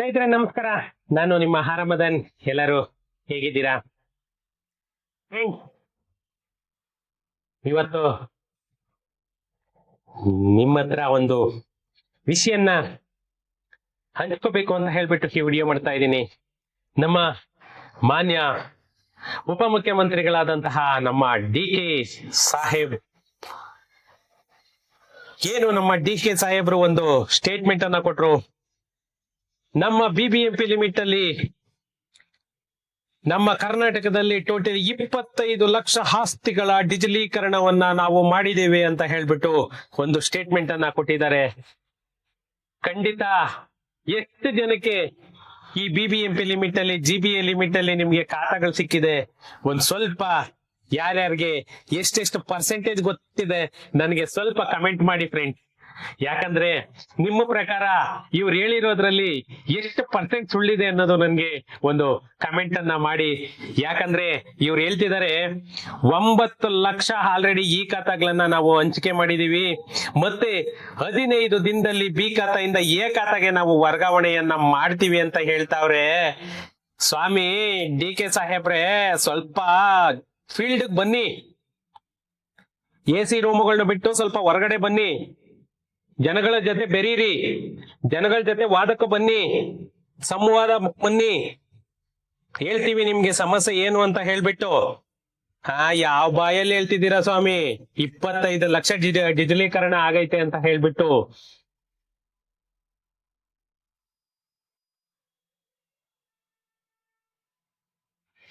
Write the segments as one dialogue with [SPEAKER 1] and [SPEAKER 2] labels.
[SPEAKER 1] ಸ್ನೇಹಿತರೆ ನಮಸ್ಕಾರ, ನಾನು ನಿಮ್ಮ ಹಾರಮದನ್. ಎಲ್ಲರೂ ಹೇಗಿದ್ದೀರಾ? ಇವತ್ತು ನಿಮ್ಮ ಹತ್ರ ಒಂದು ವಿಷಯನ್ನ ಹಂಚ್ಕೋಬೇಕು ಅಂತ ಹೇಳ್ಬಿಟ್ಟು ಈ ವಿಡಿಯೋ ಮಾಡ್ತಾ ಇದ್ದೀನಿ. ನಮ್ಮ ಮಾನ್ಯ ಉಪಮುಖ್ಯಮಂತ್ರಿಗಳಾದಂತಹ ನಮ್ಮ ಡಿ.ಕೆ. ಸಾಹೇಬ್ ಏನು ನಮ್ಮ ಡಿ.ಕೆ. ಸಾಹೇಬ್ರು ಒಂದು ಸ್ಟೇಟ್ಮೆಂಟ್ ಅನ್ನ ಕೊಟ್ರು. ನಮ್ಮ BBMP ಲಿಮಿಟ್ ಅಲ್ಲಿ ನಮ್ಮ ಕರ್ನಾಟಕದಲ್ಲಿ ಟೋಟಲ್ 25 ಲಕ್ಷ ಆಸ್ತಿಗಳ ಡಿಜಿಟಲೀಕರಣವನ್ನ ನಾವು ಮಾಡಿದ್ದೇವೆ ಅಂತ ಹೇಳ್ಬಿಟ್ಟು ಒಂದು ಸ್ಟೇಟ್ಮೆಂಟ್ ಅನ್ನ ಕೊಟ್ಟಿದ್ದಾರೆ. ಖಂಡಿತ ಎಷ್ಟು ಜನಕ್ಕೆ ಈ BBMP ಲಿಮಿಟ್ ಅಲ್ಲಿ GBA ಲಿಮಿಟ್ ಅಲ್ಲಿ ನಿಮ್ಗೆ ಖಾತಾಗಳು ಸಿಕ್ಕಿದೆ? ಒಂದ್ ಸ್ವಲ್ಪ ಯಾರ್ಯಾರಿಗೆ ಎಷ್ಟೆಷ್ಟು ಪರ್ಸೆಂಟೇಜ್ ಗೊತ್ತಿದೆ ನನಗೆ ಸ್ವಲ್ಪ ಕಮೆಂಟ್ ಮಾಡಿ ಫ್ರೆಂಡ್ಸ್. ಯಾಕಂದ್ರೆ ನಿಮ್ಮ ಪ್ರಕಾರ ಇವ್ರು ಹೇಳಿರೋದ್ರಲ್ಲಿ ಎಷ್ಟು ಪರ್ಸೆಂಟ್ ಸುಳ್ಳಿದೆ ಅನ್ನೋದು ನನ್ಗೆ ಒಂದು ಕಮೆಂಟ್ ಅನ್ನ ಮಾಡಿ. ಯಾಕಂದ್ರೆ ಇವ್ರು ಹೇಳ್ತಿದ್ದಾರೆ 9 ಲಕ್ಷ ಆಲ್ರೆಡಿ ಈ ಖಾತಾಗಳನ್ನ ನಾವು ಹಂಚಿಕೆ ಮಾಡಿದೀವಿ, ಮತ್ತೆ 15 ದಿನದಲ್ಲಿ ಬಿ ಖಾತೆಯಿಂದ ಎ ಖಾತೆಗೆ ನಾವು ವರ್ಗಾವಣೆಯನ್ನ ಮಾಡ್ತೀವಿ ಅಂತ ಹೇಳ್ತಾವ್ರೆ. ಸ್ವಾಮಿ ಡಿ.ಕೆ. ಸಾಹೇಬ್ರೆ, ಸ್ವಲ್ಪ ಫೀಲ್ಡ್ ಬನ್ನಿ, AC ರೂಮುಗಳನ್ನ ಬಿಟ್ಟು ಸ್ವಲ್ಪ ಹೊರಗಡೆ ಬನ್ನಿ, ಜನಗಳ ಜೊತೆ ಬೆರೀರಿ, ಜನಗಳ ಜೊತೆ ವಾದಕ್ಕೆ ಬನ್ನಿ, ಸಂವಾದ ಬನ್ನಿ, ಹೇಳ್ತೀವಿ ನಿಮ್ಗೆ ಸಮಸ್ಯೆ ಏನು ಅಂತ ಹೇಳ್ಬಿಟ್ಟು. ಯಾವ ಬಾಯಲ್ಲಿ ಹೇಳ್ತಿದ್ದೀರಾ ಸ್ವಾಮಿ? 25 ಲಕ್ಷ ಡಿಜಿಟಲೀಕರಣ ಆಗೈತೆ ಅಂತ ಹೇಳ್ಬಿಟ್ಟು.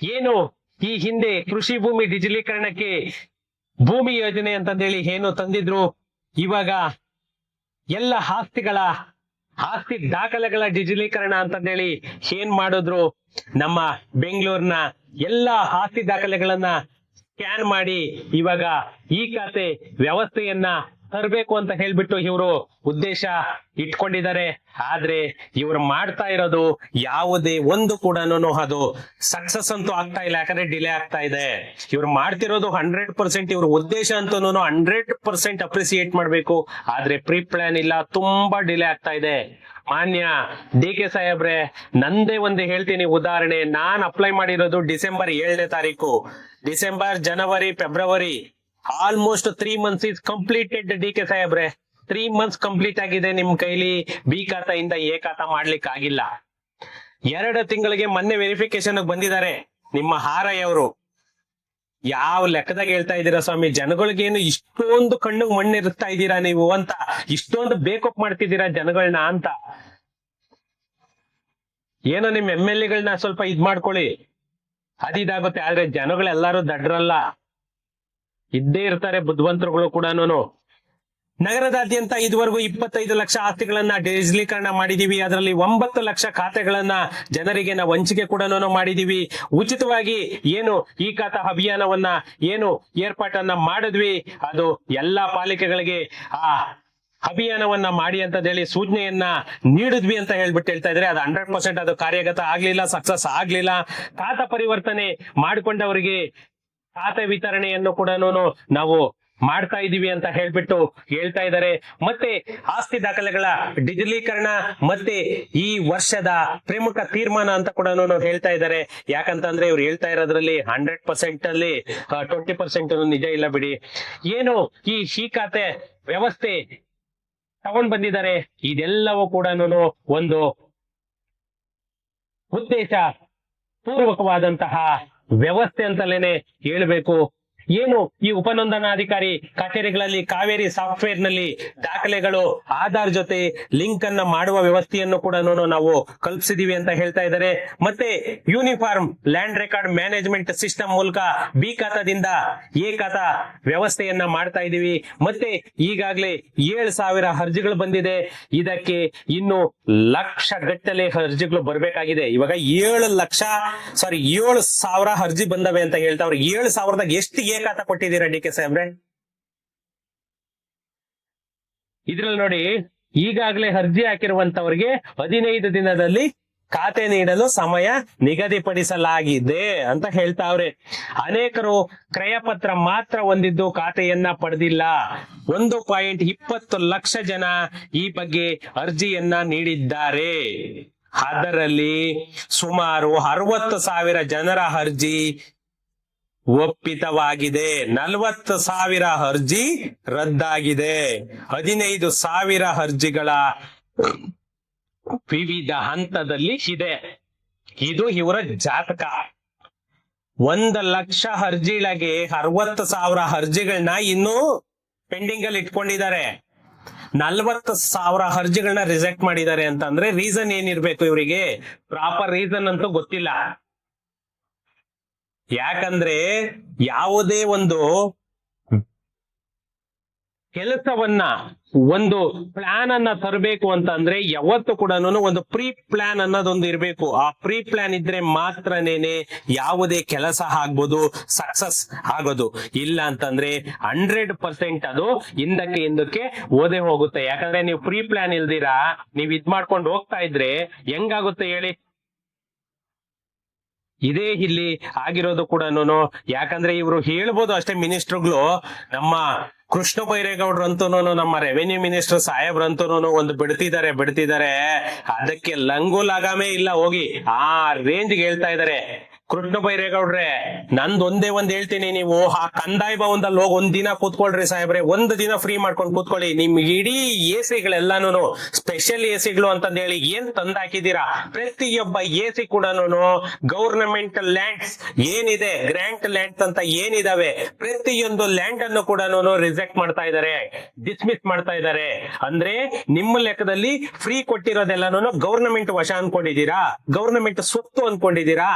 [SPEAKER 1] ಏನು ಈ ಹಿಂದೆ ಕೃಷಿ ಭೂಮಿ ಡಿಜಿಟಲೀಕರಣಕ್ಕೆ ಭೂಮಿ ಯೋಜನೆ ಅಂತಂದೇಳಿ ಏನು ತಂದಿದ್ರು, ಇವಾಗ ಎಲ್ಲ ಆಸ್ತಿ ದಾಖಲೆಗಳ ಡಿಜಿಟಲೀಕರಣ ಅಂತಂದೇಳಿ ಏನ್ ಮಾಡಿದ್ರು, ನಮ್ಮ ಬೆಂಗಳೂರಿನ ಎಲ್ಲ ಆಸ್ತಿ ದಾಖಲೆಗಳನ್ನ ಸ್ಕ್ಯಾನ್ ಮಾಡಿ ಇವಾಗ ಈ ಖಾತೆ ವ್ಯವಸ್ಥೆಯನ್ನ ತರಬೇಕು ಅಂತ ಹೇಳ್ಬಿಟ್ಟು ಇವರು ಉದ್ದೇಶ ಇಟ್ಕೊಂಡಿದ್ದಾರೆ. ಆದ್ರೆ ಇವ್ರು ಮಾಡ್ತಾ ಇರೋದು ಯಾವುದೇ ಒಂದು ಕೂಡ ಅದು ಸಕ್ಸಸ್ ಅಂತೂ ಆಗ್ತಾ ಇಲ್ಲ. ಯಾಕಂದ್ರೆ ಡಿಲೇ ಆಗ್ತಾ ಇದೆ. ಇವ್ರು ಮಾಡ್ತಿರೋದು 100%, ಇವ್ರ ಉದ್ದೇಶ ಅಂತೂ 100% ಅಪ್ರಿಸಿಯೇಟ್ ಮಾಡ್ಬೇಕು. ಆದ್ರೆ ಪ್ರೀ ಪ್ಲಾನ್ ಇಲ್ಲ, ತುಂಬಾ ಡಿಲೇ ಆಗ್ತಾ ಇದೆ. ಮಾನ್ಯ ಡಿ.ಕೆ. ಸಾಹೇಬ್ರೆ, ನಂದೇ ಒಂದು ಹೇಳ್ತೀನಿ ಉದಾಹರಣೆ. ನಾನ್ ಅಪ್ಲೈ ಮಾಡಿರೋದು ಡಿಸೆಂಬರ್ 7ನೇ ತಾರೀಕು. December, January, February, almost 3 months is completed. DK. ಸಾಹೇಬ್ರೆ, 3 months ಕಂಪ್ಲೀಟ್ ಆಗಿದೆ. ನಿಮ್ ಕೈಲಿ ಬಿ ಖಾತೆಯಿಂದ ಎ ಖಾತಾ ಮಾಡ್ಲಿಕ್ಕೆ ಆಗಿಲ್ಲ. 2 ತಿಂಗಳಿಗೆ ಮೊನ್ನೆ ವೆರಿಫಿಕೇಶನ್ ಬಂದಿದ್ದಾರೆ ನಿಮ್ಮ ಹಾರಯ್ಯವರು. ಯಾವ ಲೆಕ್ಕದಾಗ ಹೇಳ್ತಾ ಇದ್ದೀರಾ ಸ್ವಾಮಿ? ಜನಗಳಿಗೇನು ಇಷ್ಟೊಂದು ಕಣ್ಣಿಗೆ ಮಣ್ಣಿರುತ್ತಾ ಇದ್ದೀರಾ ನೀವು ಅಂತ, ಇಷ್ಟೊಂದು ಬೇಕಪ್ ಮಾಡ್ತಿದ್ದೀರಾ ಜನಗಳನ್ನ ಅಂತ. ಏನೋ ನಿಮ್ MLA ಸ್ವಲ್ಪ ಇದ್ ಮಾಡ್ಕೊಳ್ಳಿ, ಅದಿದಾಗುತ್ತೆ. ಆದ್ರೆ ಜನಗಳೆಲ್ಲಾರು ದಡ್ರಲ್ಲ, ಇದ್ದೇ ಇರ್ತಾರೆ ಬುದ್ಧಿವಂತರುಗಳು ಕೂಡ. ನಗರದಾದ್ಯಂತ ಇದುವರೆಗೂ 25 ಲಕ್ಷ ಆಸ್ತಿಗಳನ್ನ ಡಿಜಿಟಲೀಕರಣ ಮಾಡಿದೀವಿ. ಅದರಲ್ಲಿ 9 ಲಕ್ಷ ಖಾತೆಗಳನ್ನ ಜನರಿಗೆ ನಾವು ಹಂಚಿಕೆ ಕೂಡ ಮಾಡಿದೀವಿ. ಉಚಿತವಾಗಿ ಏನು ಈ ಖಾತಾ ಅಭಿಯಾನವನ್ನ ಏನು ಏರ್ಪಾಟನ್ನ ಮಾಡಿದ್ವಿ, ಅದು ಎಲ್ಲಾ ಪಾಲಿಕೆಗಳಿಗೆ ಆ ಅಭಿಯಾನವನ್ನ ಮಾಡಿ ಅಂತ ಹೇಳಿ ಸೂಚನೆಯನ್ನ ನೀಡಿದ್ವಿ ಅಂತ ಹೇಳ್ಬಿಟ್ಟು ಹೇಳ್ತಾ ಇದ್ರೆ, ಅದು 100% ಅದು ಕಾರ್ಯಗತ ಆಗ್ಲಿಲ್ಲ, ಸಕ್ಸಸ್ ಆಗ್ಲಿಲ್ಲ. ಖಾತಾ ಪರಿವರ್ತನೆ ಮಾಡಿಕೊಂಡವರಿಗೆ ಖಾತೆ ವಿತರಣೆಯನ್ನು ಕೂಡ ನಾವು ಮಾಡ್ತಾ ಇದೀವಿ ಅಂತ ಹೇಳ್ಬಿಟ್ಟು ಹೇಳ್ತಾ ಇದ್ದಾರೆ. ಮತ್ತೆ ಆಸ್ತಿ ದಾಖಲೆಗಳ ಡಿಜಿಟಲೀಕರಣ ಮತ್ತೆ ಈ ವರ್ಷದ ಪ್ರಮುಖ ತೀರ್ಮಾನ ಅಂತ ಕೂಡ ಹೇಳ್ತಾ ಇದ್ದಾರೆ. ಯಾಕಂತಂದ್ರೆ ಇವ್ರು ಹೇಳ್ತಾ ಇರೋದ್ರಲ್ಲಿ 100% ಅಲ್ಲಿ 20% ನಿಜ ಇಲ್ಲ ಬಿಡಿ. ಏನು ಈ ಖಾತೆ ವ್ಯವಸ್ಥೆ ತಗೊಂಡ್ ಬಂದಿದ್ದಾರೆ, ಇದೆಲ್ಲವೂ ಕೂಡ ಒಂದು ಉದ್ದೇಶ ಪೂರ್ವಕವಾದಂತಹ ವ್ಯವಸ್ಥೆ ಅಂತಲೇನೆ ಹೇಳ್ಬೇಕು. ಏನು ಈ ಉಪನೋಂದಣಾಧಿಕಾರಿ ಕಚೇರಿಗಳಲ್ಲಿ ಕಾವೇರಿ ಸಾಫ್ಟ್ವೇರ್ ನಲ್ಲಿ ದಾಖಲೆಗಳು ಆಧಾರ್ ಜೊತೆ ಲಿಂಕ್ ಅನ್ನ ಮಾಡುವ ವ್ಯವಸ್ಥೆಯನ್ನು ಕೂಡ ನಾವು ಕಲ್ಪಿಸಿದೀವಿ ಅಂತ ಹೇಳ್ತಾ ಇದ್ದಾರೆ. ಮತ್ತೆ uniform land record management system ಮೂಲಕ ಬಿ ಖಾತಾದಿಂದ ಎ ಖಾತಾ ವ್ಯವಸ್ಥೆಯನ್ನ ಮಾಡ್ತಾ ಇದೀವಿ. ಮತ್ತೆ ಈಗಾಗಲೇ 7,000 ಅರ್ಜಿಗಳು ಬಂದಿದೆ. ಇದಕ್ಕೆ ಇನ್ನು ಲಕ್ಷ ಗಟ್ಟಲೆ ಅರ್ಜಿಗಳು ಬರ್ಬೇಕಾಗಿದೆ. ಇವಾಗ 7,000 ಅರ್ಜಿ ಬಂದವೆ ಅಂತ ಹೇಳ್ತಾವ್ರೆ. 7,000ದಾಗ ಎಷ್ಟು ಎ ಖಾತಾ ಕೊಟ್ಟಿದ್ದೀರಾ ಡಿ.ಕೆ. ಸಾಹೇಬ್ರೆ? ಇದ್ರಲ್ಲಿ ನೋಡಿ, ಈಗಾಗಲೇ ಅರ್ಜಿ ಹಾಕಿರುವಂತವರಿಗೆ 15 ದಿನದಲ್ಲಿ ಖಾತೆ ನೀಡಲು ಸಮಯ ನಿಗದಿಪಡಿಸಲಾಗಿದೆ ಅಂತ ಹೇಳ್ತಾವ್ರೆ. ಅನೇಕರು ಕ್ರಯಪತ್ರ ಮಾತ್ರ ಹೊಂದಿದ್ದು ಖಾತೆಯನ್ನ ಪಡೆದಿಲ್ಲ. 1.20 ಲಕ್ಷ ಜನ ಈ ಬಗ್ಗೆ ಅರ್ಜಿಯನ್ನ ನೀಡಿದ್ದಾರೆ. ಅದರಲ್ಲಿ ಸುಮಾರು 60,000 ಜನರ ಅರ್ಜಿ ಒಪ್ಪಿತವಾಗಿದೆ, 40,000 ಅರ್ಜಿ ರದ್ದಾಗಿದೆ, 15,000 ಅರ್ಜಿಗಳ ವಿವಿಧ ಹಂತದಲ್ಲಿ ಇದೆ. ಇದು ಇವರ ಜಾತಕ. 1,00,000 ಅರ್ಜಿಗಳಿಗೆ 60,000 ಅರ್ಜಿಗಳನ್ನ ಇನ್ನೂ ಪೆಂಡಿಂಗ್ ಅಲ್ಲಿ ಇಟ್ಕೊಂಡಿದ್ದಾರೆ. 40,000 ಅರ್ಜಿಗಳನ್ನ ರಿಜೆಕ್ಟ್ ಮಾಡಿದ್ದಾರೆ ಅಂತಂದ್ರೆ ರೀಸನ್ ಏನಿರ್ಬೇಕು ಇವರಿಗೆ? ಪ್ರಾಪರ್ ರೀಸನ್ ಅಂತೂ ಗೊತ್ತಿಲ್ಲ. ಯಾಕಂದ್ರೆ ಯಾವುದೇ ಒಂದು ಕೆಲಸವನ್ನ, ಒಂದು ಪ್ಲಾನ್ ಅನ್ನ ತರಬೇಕು ಅಂತ ಅಂದ್ರೆ ಯಾವತ್ತು ಕೂಡ ಒಂದು ಪ್ರೀ ಪ್ಲಾನ್ ಅನ್ನೋದೊಂದು ಇರ್ಬೇಕು. ಆ ಪ್ರೀ ಪ್ಲಾನ್ ಇದ್ರೆ ಮಾತ್ರನೇನೆ ಯಾವುದೇ ಕೆಲಸ ಆಗ್ಬೋದು, ಸಕ್ಸಸ್ ಆಗೋದು. ಇಲ್ಲ ಅಂತಂದ್ರೆ 100% ಅದು ಹಿಂದಕ್ಕೆ ಓದೇ ಹೋಗುತ್ತೆ. ಯಾಕಂದ್ರೆ ನೀವು ಪ್ರೀ ಪ್ಲಾನ್ ಇಲ್ದಿರಾ ನೀವ್ ಇದ್ ಮಾಡ್ಕೊಂಡು ಹೋಗ್ತಾ ಇದ್ರೆ ಹೆಂಗಾಗುತ್ತೆ ಹೇಳಿ? ಇದೇ ಇಲ್ಲಿ ಆಗಿರೋದು ಕೂಡ. ಯಾಕಂದ್ರೆ ಇವರು ಹೇಳ್ಬೋದು ಅಷ್ಟೇ, ಮಿನಿಸ್ಟರ್ಗಳು, ನಮ್ಮ ಕೃಷ್ಣ ಬೈರೇಗೌಡ್ರಂತೂ, ನಮ್ಮ ರೆವೆನ್ಯೂ ಮಿನಿಸ್ಟರ್ ಸಾಹೇಬ್ರಂತೂ ಒಂದು ಬಿಡ್ತಿದ್ದಾರೆ, ಅದಕ್ಕೆ ಲಂಗು ಲಗಾಮೇ ಇಲ್ಲ. ಹೋಗಿ ಆ ರೇಂಜ್ಗೆ ಹೇಳ್ತಾ ಇದಾರೆ. ಕೃಷ್ಣ ಬೈರೇಗೌಡ್ರೆ, ಒಂದೇ ಒಂದ್ ಹೇಳ್ತೀನಿ, ನೀವು ಆ ಕಂದಾಯ ಭವನದಲ್ಲಿ ಹೋಗಿ ಒಂದಿನ ಕೂತ್ಕೊಳ್ರಿ ಸಾಹೇಬ್ರೆ, ಒಂದು ದಿನ ಫ್ರೀ ಮಾಡ್ಕೊಂಡು ಕೂತ್ಕೊಳ್ಳಿ. ನಿಮ್ ಇಡೀ ಎಸಿಗಳೆಲ್ಲಾನು ಸ್ಪೆಷಲ್ ಎಸಿಗಳು ಅಂತಂದ ಹೇಳಿ ಏನ್ ತಂದಾಕಿದೀರಾ? ಪ್ರತಿಯೊಬ್ಬ ಎಸಿ ಕೂಡ ಗವರ್ನಮೆಂಟ್ ಲ್ಯಾಂಡ್ಸ್ ಏನಿದೆ, ಗ್ರಾಂಟ್ ಲ್ಯಾಂಡ್ಸ್ ಅಂತ ಏನಿದಾವೆ, ಪ್ರತಿಯೊಂದು ಲ್ಯಾಂಡ್ ಅನ್ನು ಕೂಡ ರಿಜೆಕ್ಟ್ ಮಾಡ್ತಾ ಇದಾರೆ, ಡಿಸ್ಮಿಸ್ ಮಾಡ್ತಾ ಇದಾರೆ. ಅಂದ್ರೆ ನಿಮ್ಮ ಲೆಕ್ಕದಲ್ಲಿ ಫ್ರೀ ಕೊಟ್ಟಿರೋದೆಲ್ಲಾನು ಗವರ್ನಮೆಂಟ್ ವಶ ಅನ್ಕೊಂಡಿದೀರಾ, ಗವರ್ನಮೆಂಟ್ ಸ್ವತ್ತು ಅನ್ಕೊಂಡಿದೀರಾ?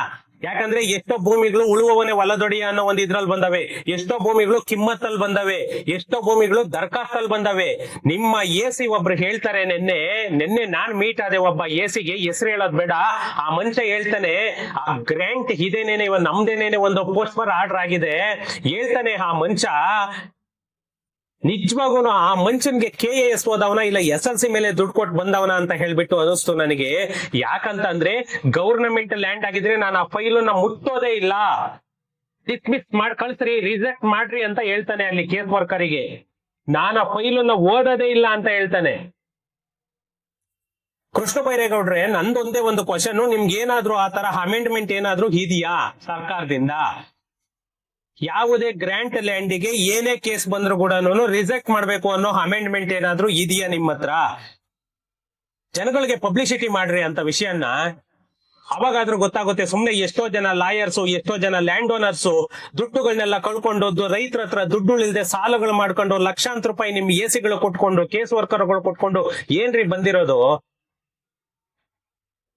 [SPEAKER 1] ಯಾಕಂದ್ರೆ ಎಷ್ಟೋ ಭೂಮಿಗಳು ಉಳುವವನೇ ಹೊಲದೊಡೆಯ ಅನ್ನೋ ಒಂದ್ ಇದ್ರಲ್ಲಿ ಬಂದವೆ, ಎಷ್ಟೋ ಭೂಮಿಗಳು ಕಿಮ್ಮತ್ತಲ್ಲಿ ಬಂದವೆ, ಎಷ್ಟೋ ಭೂಮಿಗಳು ದರ್ಖಾಸ್ತಲ್ಲಿ ಬಂದವೆ. ನಿಮ್ಮ ಎಸಿ ಒಬ್ರು ಹೇಳ್ತಾರೆ, ನಿನ್ನೆ ನಾನ್ ಮೀಟ್ ಆದೆ ಒಬ್ಬ ಎಸಿಗೆ, ಹೆಸರು ಹೇಳೋದ್ ಬೇಡ, ಆ ಮನುಷ್ಯ ಹೇಳ್ತಾನೆ, ಆ ಗ್ರಾಂಟ್ ಇದೇನೇನೆ ಇವ ನಮ್ದೇನೇನೆ ಒಂದು ಪೋಸ್ಟ್ಪರ್ ಆರ್ಡರ್ ಆಗಿದೆ, ಹೇಳ್ತಾನೆ ಆ ಮನುಷ್ಯ. ನಿಜವಾಗೂ ಆ ಮನುಷ್ಯನ್ಗೆ KAS ಓದವನ ಇಲ್ಲ SLC ಮೇಲೆ ದುಡ್ಡು ಕೊಟ್ಟು ಬಂದವನ ಅಂತ ಹೇಳ್ಬಿಟ್ಟು ಅನಿಸ್ತು ನನಗೆ. ಯಾಕಂತಂದ್ರೆ ಗವರ್ನಮೆಂಟ್ ಲ್ಯಾಂಡ್ ಆಗಿದ್ರೆ ನಾನು ಆ ಫೈಲನ್ನ ಮುಟ್ಟೋದೇ ಇಲ್ಲ, ಡಿಸ್ಮಿಸ್ ಮಾಡಿ ಕಳ್ಸ್ರಿ, ರಿಜೆಕ್ಟ್ ಮಾಡ್ರಿ ಅಂತ ಹೇಳ್ತಾನೆ ಅಲ್ಲಿ ಕೇಸ್ ವರ್ಕರಿಗೆ. ನಾನು ಆ ಫೈಲನ್ನ ಓದೋದೇ ಇಲ್ಲ ಅಂತ ಹೇಳ್ತಾನೆ. ಕೃಷ್ಣ ಬೈರೇಗೌಡ್ರೆ, ನಂದೊಂದೇ ಒಂದು ಕ್ವಶನ್, ನಿಮ್ಗೆ ಏನಾದ್ರು ಆ ತರ ಅಮೆಂಡ್ಮೆಂಟ್ ಏನಾದ್ರು ಇದೆಯಾ ಸರ್ಕಾರದಿಂದ? ಯಾವುದೇ ಗ್ರಾಂಟ್ ಲ್ಯಾಂಡಿಗೆ ಏನೇ ಕೇಸ್ ಬಂದ್ರು ಕೂಡ ರಿಜೆಕ್ಟ್ ಮಾಡ್ಬೇಕು ಅನ್ನೋ ಅಮೆಂಡ್ಮೆಂಟ್ ಏನಾದ್ರು ಇದೆಯಾ ನಿಮ್ಮ ಹತ್ರ? ಜನಗಳಿಗೆ ಪಬ್ಲಿಸಿಟಿ ಮಾಡ್ರಿ ಅಂತ ವಿಷಯನ್ನ, ಅವಾಗಾದ್ರೂ ಗೊತ್ತಾಗುತ್ತೆ. ಸುಮ್ನೆ ಎಷ್ಟೋ ಜನ ಲಾಯರ್ಸು, ಎಷ್ಟೋ ಜನ ಲ್ಯಾಂಡ್ ಓನರ್ಸು ದುಡ್ಡುಗಳನ್ನೆಲ್ಲ ಕಳ್ಕೊಂಡು, ರೈತರ ಹತ್ರ ದುಡ್ಡುಗಳಿಲ್ಲದೆ ಸಾಲಗಳು ಮಾಡ್ಕೊಂಡು, ಲಕ್ಷಾಂತರ ರೂಪಾಯಿ ನಿಮ್ ಎಸಿಗಳು ಕೊಟ್ಕೊಂಡು, ಕೇಸ್ ವರ್ಕರ್ಗಳು ಕೊಟ್ಕೊಂಡು ಏನ್ರಿ ಬಂದಿರೋದು?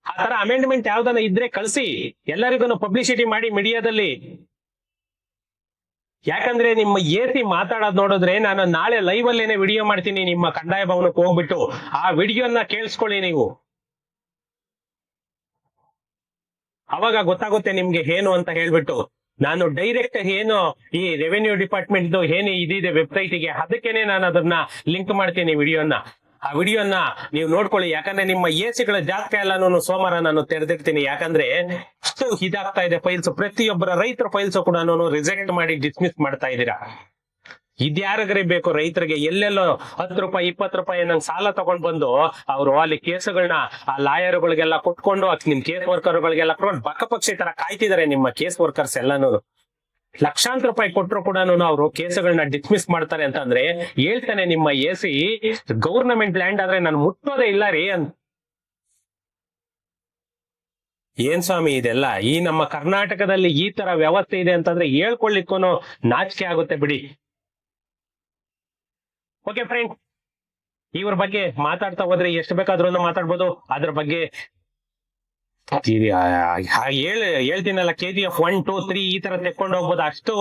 [SPEAKER 1] ಆ ತರ ಅಮೆಂಡ್ಮೆಂಟ್ ಯಾವ್ದನ್ನ ಇದ್ರೆ ಕಳ್ಸಿ, ಎಲ್ಲರಿಗೂ ಪಬ್ಲಿಸಿಟಿ ಮಾಡಿ ಮೀಡಿಯಾದಲ್ಲಿ. ಯಾಕಂದ್ರೆ ನಿಮ್ಮ ಎಸಿ ಮಾತಾಡೋದ್ ನೋಡಿದ್ರೆ ನಾನು ನಾಳೆ ಲೈವ್ ಅಲ್ಲೇನೆ ವಿಡಿಯೋ ಮಾಡ್ತೀನಿ ನಿಮ್ಮ ಕಂದಾಯ ಭವನಕ್ಕೆ ಹೋಗ್ಬಿಟ್ಟು, ಆ ವಿಡಿಯೋನ ಕೇಳಿಸ್ಕೊಳ್ಳಿ ನೀವು, ಅವಾಗ ಗೊತ್ತಾಗುತ್ತೆ ನಿಮ್ಗೆ ಏನು ಅಂತ ಹೇಳ್ಬಿಟ್ಟು. ನಾನು ಡೈರೆಕ್ಟ್ ಏನು ಈ ರೆವೆನ್ಯೂ ಡಿಪಾರ್ಟ್ಮೆಂಟ್ ಏನು ಇದಿದೆ ವೆಬ್ಸೈಟ್ ಗೆ, ಅದಕ್ಕೇನೆ ನಾನು ಅದನ್ನ ಲಿಂಕ್ ಮಾಡ್ತೀನಿ ವಿಡಿಯೋನ. ಆ ವಿಡಿಯೋನ ನೀವು ನೋಡ್ಕೊಳ್ಳಿ. ಯಾಕಂದ್ರೆ ನಿಮ್ಮ ಎಸಿಗಳ ಜಾತಕ ಎಲ್ಲಾನು ಸೋಮವಾರ ನಾನು ತೆರೆದಿರ್ತೀನಿ. ಯಾಕಂದ್ರೆ ಅಷ್ಟು ಇದಾಗ್ತಾ ಇದೆ ಫೈಲ್ಸ್, ಪ್ರತಿಯೊಬ್ಬರ ರೈತರ ಫೈಲ್ಸ್ ಕೂಡ ರಿಜೆಕ್ಟ್ ಮಾಡಿ ಡಿಸ್ಮಿಸ್ ಮಾಡ್ತಾ ಇದ್ದೀರಾ. ಇದ್ಯಾರಿಗರೆ ಬೇಕು ರೈತರಿಗೆ? ಎಲ್ಲೆಲ್ಲೋ 10 ರೂಪಾಯಿ 20 ರೂಪಾಯಿ ನಂಗೆ ಸಾಲ ತಗೊಂಡ್ ಬಂದು ಅವರು ಅಲ್ಲಿ ಕೇಸುಗಳನ್ನ ಆ ಲಾಯರ್ಗಳಿಗೆಲ್ಲ ಕೊಟ್ಕೊಂಡು, ನಿಮ್ ಕೇಸ್ ವರ್ಕರ್ಗಳಿಗೆಲ್ಲ ಬಕಪಕ್ಷಿ ತರ ಕಾಯ್ತಿದ್ದಾರೆ ನಿಮ್ಮ ಕೇಸ್ ವರ್ಕರ್ಸ್ ಎಲ್ಲಾನು. ಲಕ್ಷಾಂತರ ರೂಪಾಯಿ ಕೊಟ್ಟರು ಕೂಡ ಅವರು ಕೇಸುಗಳನ್ನ ಡಿಸ್ಮಿಸ್ ಮಾಡ್ತಾರೆ ಅಂತಂದ್ರೆ ಹೇಳ್ತಾನೆ ನಿಮ್ಮ ಎಸಿ, ಗವರ್ನಮೆಂಟ್ ಲ್ಯಾಂಡ್ ಆದ್ರೆ ನಾನು ಮುಟ್ಟೋದೇ ಇಲ್ಲ ರೀ ಅಂತ. ಏನ್ ಸ್ವಾಮಿ ಇದೆಲ್ಲ? ಈ ನಮ್ಮ ಕರ್ನಾಟಕದಲ್ಲಿ ಈ ತರ ವ್ಯವಸ್ಥೆ ಇದೆ ಅಂತಂದ್ರೆ ಹೇಳ್ಕೊಳ್ಳಿಕ್ಕೂ ನಾಚಿಕೆ ಆಗುತ್ತೆ ಬಿಡಿ. ಓಕೆ ಫ್ರೆಂಡ್ಸ್, ಇವ್ರ ಬಗ್ಗೆ ಮಾತಾಡ್ತಾ ಹೋದ್ರೆ ಎಷ್ಟು ಬೇಕಾದ್ರೂ ಮಾತಾಡ್ಬೋದು. ಅದ್ರ ಬಗ್ಗೆ ಹೇಳ್ತೀನಲ್ಲ, KGF 1, 2, 3 ಈ ತರ ತೆಕ್ಕೊಂಡು ಹೋಗ್ಬೋದು. ಅಷ್ಟು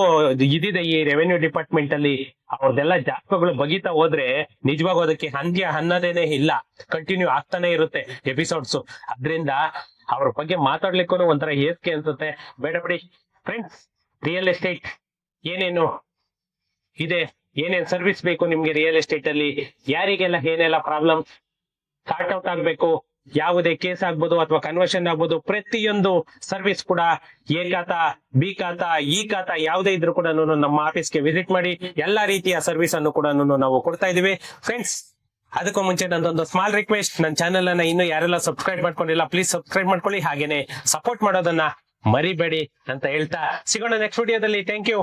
[SPEAKER 1] ಇದಿದೆ ಈ ರೆವೆನ್ಯೂ ಡಿಪಾರ್ಟ್ಮೆಂಟ್ ಅಲ್ಲಿ. ಅವ್ರದೆಲ್ಲ ಜಾತಕಗಳು ಬಗೀತಾ ಹೋದ್ರೆ ನಿಜವಾಗೂ ಅದಕ್ಕೆ ಅಂತ್ಯ ಅನ್ನೋದೇನೆ ಇಲ್ಲ, ಕಂಟಿನ್ಯೂ ಆಗ್ತಾನೆ ಇರುತ್ತೆ ಎಪಿಸೋಡ್ಸ್. ಅದ್ರಿಂದ ಅವ್ರ ಬಗ್ಗೆ ಮಾತಾಡ್ಲಿಕ್ಕೂ ಒಂಥರ ಹೇಸಿಗೆ ಅನ್ಸುತ್ತೆ. ಬೇಡ ಬಿಡಿ ಫ್ರೆಂಡ್ಸ್. ರಿಯಲ್ ಎಸ್ಟೇಟ್ ಏನೇನು ಇದೆ, ಏನೇನ್ ಸರ್ವಿಸ್ ಬೇಕು ನಿಮ್ಗೆ ರಿಯಲ್ ಎಸ್ಟೇಟ್ ಅಲ್ಲಿ, ಯಾರಿಗೆಲ್ಲ ಏನೆಲ್ಲ ಪ್ರಾಬ್ಲಮ್ ಸಾರ್ಟ್ ಔಟ್ ಆಗ್ಬೇಕು, ಯಾವುದೇ ಕೇಸ್ ಆಗ್ಬೋದು ಅಥವಾ ಕನ್ವರ್ಷನ್ ಆಗ್ಬೋದು, ಪ್ರತಿಯೊಂದು ಸರ್ವಿಸ್ ಕೂಡ ಎ ಖಾತಾ, ಬಿ ಖಾತಾ, ಈ ಖಾತಾ ಯಾವುದೇ ಇದ್ರು ಕೂಡ ನಮ್ಮ ಆಫೀಸ್ಗೆ ವಿಸಿಟ್ ಮಾಡಿ ಎಲ್ಲಾ ರೀತಿಯ ಸರ್ವಿಸ್ ಅನ್ನು ಕೂಡ ನಾವು ಕೊಡ್ತಾ ಇದೀವಿ ಫ್ರೆಂಡ್ಸ್. ಅದಕ್ಕೂ ಮುಂಚೆ ನಂದೊಂದು ಸ್ಮಾಲ್ ರಿಕ್ವೆಸ್ಟ್, ನನ್ನ ಚಾನೆಲ್ ಅನ್ನ ಇನ್ನು ಯಾರೆಲ್ಲ ಸಬ್ಸ್ಕ್ರೈಬ್ ಮಾಡ್ಕೊಂಡಿಲ್ಲ ಪ್ಲೀಸ್ ಸಬ್ಸ್ಕ್ರೈಬ್ ಮಾಡ್ಕೊಳ್ಳಿ, ಹಾಗೇನೆ ಸಪೋರ್ಟ್ ಮಾಡೋದನ್ನ ಮರಿಬೇಡಿ ಅಂತ ಹೇಳ್ತಾ ಸಿಗೋಣ ನೆಕ್ಸ್ಟ್ ವಿಡಿಯೋದಲ್ಲಿ. Thank you.